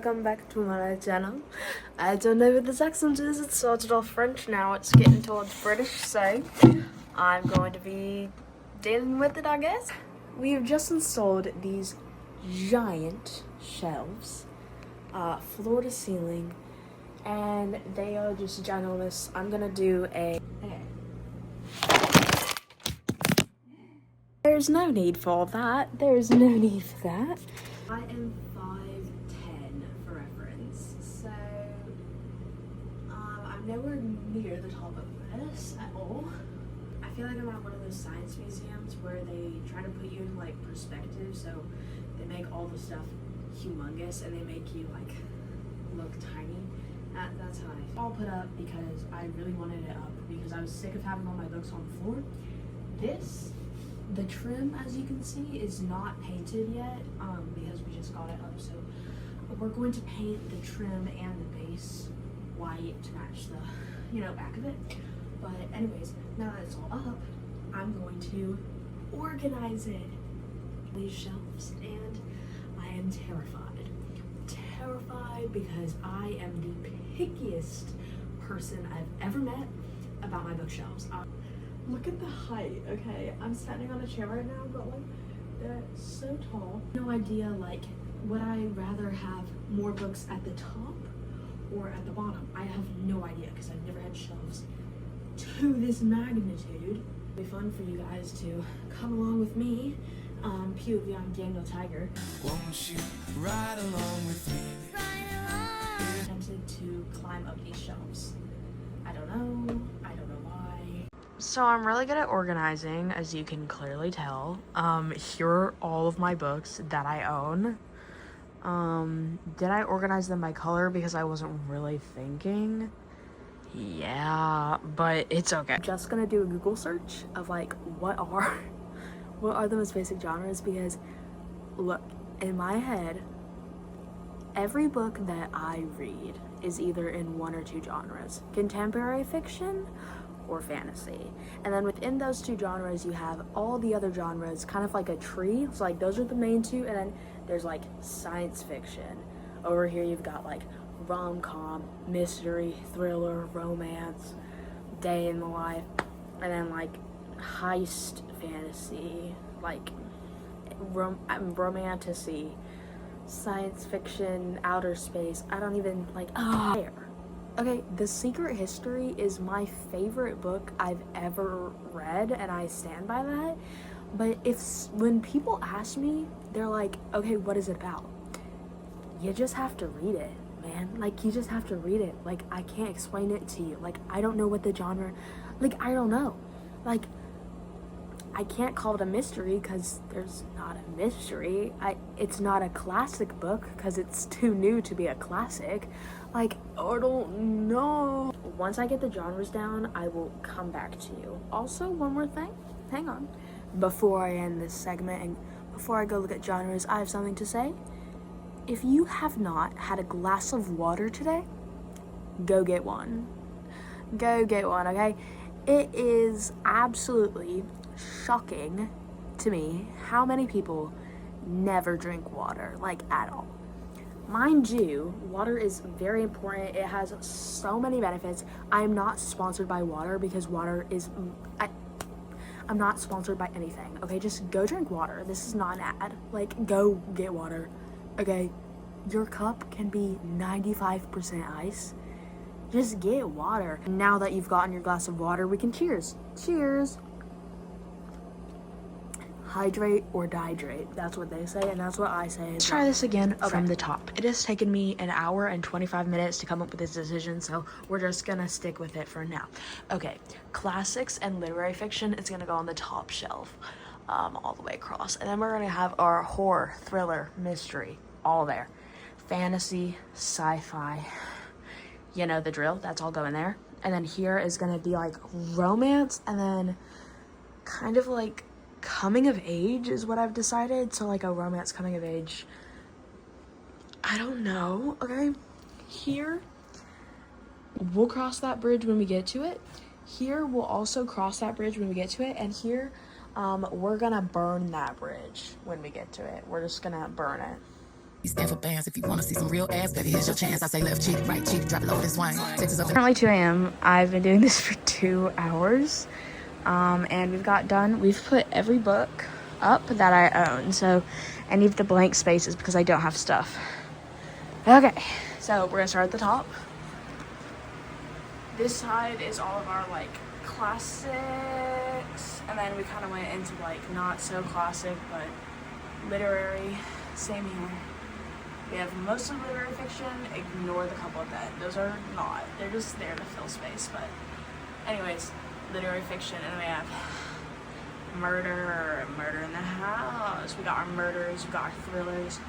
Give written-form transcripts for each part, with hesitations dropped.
welcome back to my channel. I don't know what this accent is, it started off French, now it's getting towards British, so I'm going to be dealing with it, I guess. We have just installed these giant shelves, floor to ceiling, and they are just ginormous. I'm gonna do a... There's no need for that. There's no need for that. I am 5'10" for reference, so I'm nowhere near the top of this at all. I feel like I'm at one of those science museums where they try to put you in like perspective, so they make all the stuff humongous and they make you like look tiny. That's how I feel. I'll put up because I really wanted it up because I was sick of having all my books on the floor. The trim, as you can see, is not painted yet because we just got it up, so we're going to paint the trim and the base white to match the, back of it. But anyways, now that it's all up, I'm going to organize it. These shelves, and I am terrified. Terrified because I am the pickiest person I've ever met about my bookshelves. Look at the height, okay? I'm standing on a chair right now, but like, they're so tall. No idea, like, would I rather have more books at the top or at the bottom? I have no idea because I've never had shelves to this magnitude. It'd be fun for you guys to come along with me. POV on Daniel Tiger. Won't you ride along with me? I'm tempted to climb up these shelves. I don't know why. So I'm really good at organizing, as you can clearly tell. Here are all of my books that I own. Did I organize them by color because I wasn't really thinking? Yeah, but it's okay. I'm just gonna do a Google search of like what are the most basic genres, because look, in my head, every book that I read is either in one or two genres: contemporary fiction or fantasy. And then within those two genres you have all the other genres, kind of like a tree. So like those are the main two, and then there's like science fiction. Over here you've got like rom-com, mystery, thriller, romance, day in the life, and then like heist fantasy, like romantasy, science fiction, outer space. I don't even like Okay, The Secret History is my favorite book I've ever read, and I stand by that. But when people ask me, they're like, okay, what is it about? You just have to read it, man. Like, you just have to read it. Like, I can't explain it to you. Like, I don't know what the genre, like, I don't know. Like, I can't call it a mystery because there's not a mystery. It's not a classic book because it's too new to be a classic. Like, I don't know. Once I get the genres down, I will come back to you. Also, one more thing. Hang on. Before I end this segment and before I go look at genres, I have something to say. If you have not had a glass of water today, go get one. Go get one, okay? It is absolutely shocking to me how many people never drink water, like at all. Mind you, water is very important. It has so many benefits. I am not sponsored by water because water is... I'm not sponsored by anything, okay? Just go drink water. This is not an ad. Like, go get water, okay? Your cup can be 95% ice. Just get water. Now that you've gotten your glass of water, we can cheers. Cheers. Hydrate or dihydrate. That's what they say, and that's what I say. Let's try this again from the top. It has taken me an hour and 25 minutes to come up with this decision, so we're just gonna stick with it for now. Okay, classics and literary fiction is gonna go on the top shelf, all the way across. And then we're gonna have our horror, thriller, mystery, all there. Fantasy, sci-fi, you know the drill, that's all going there. And then here is gonna be like romance, and then kind of like coming of age is what I've decided. So like a romance coming of age, I don't know. Okay, here we'll cross that bridge when we get to it. Here we'll also cross that bridge when we get to it, and here we're gonna burn that bridge when we get to it. We're just gonna burn it. He stand for bands. If you wanna see some real ass, baby, here's your chance. I say left cheek, right cheek, drop it low this wine. Texas up. Currently 2 a.m. I've been doing this for 2 hours. And we've put every book up that I own. So any of the blank spaces because I don't have stuff. Okay, so we're gonna start at the top. This side is all of our like classics, and then we kind of went into like not so classic but literary. Same here. We have mostly literary fiction. Ignore the couple at the end. Those are not. They're just there to fill space. But anyways, literary fiction, and we have murder in the house. We got our murders. We got our thrillers.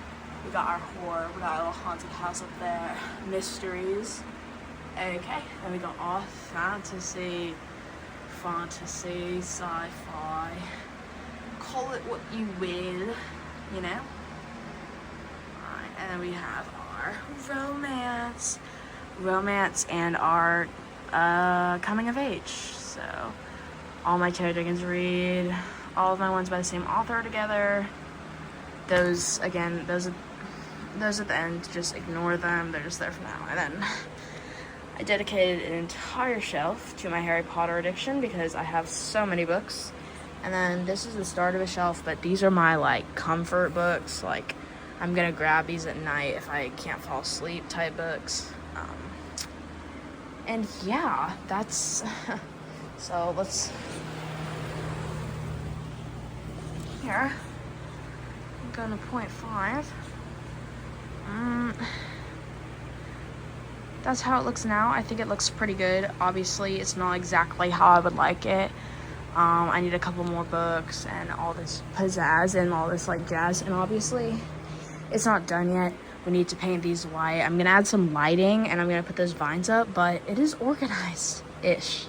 We got our horror. We got a little haunted house up there. Mysteries. Okay, then we got our fantasy, sci-fi. Call it what you will, you know. Alright, and then we have our romance, and our coming of age. So all my Taylor Dickens read, all of my ones by the same author together. Those again, those at the end, just ignore them. They're just there for now. And then I dedicated an entire shelf to my Harry Potter addiction because I have so many books. And then this is the start of a shelf, but these are my like comfort books. Like I'm gonna grab these at night if I can't fall asleep type books. And yeah, that's so let's here. I'm going to 0.5. That's how it looks now. I think it looks pretty good. Obviously, it's not exactly how I would like it. I need a couple more books and all this pizzazz and all this like jazz. And obviously, it's not done yet. We need to paint these white. I'm gonna add some lighting and I'm gonna put those vines up, but it is organized-ish.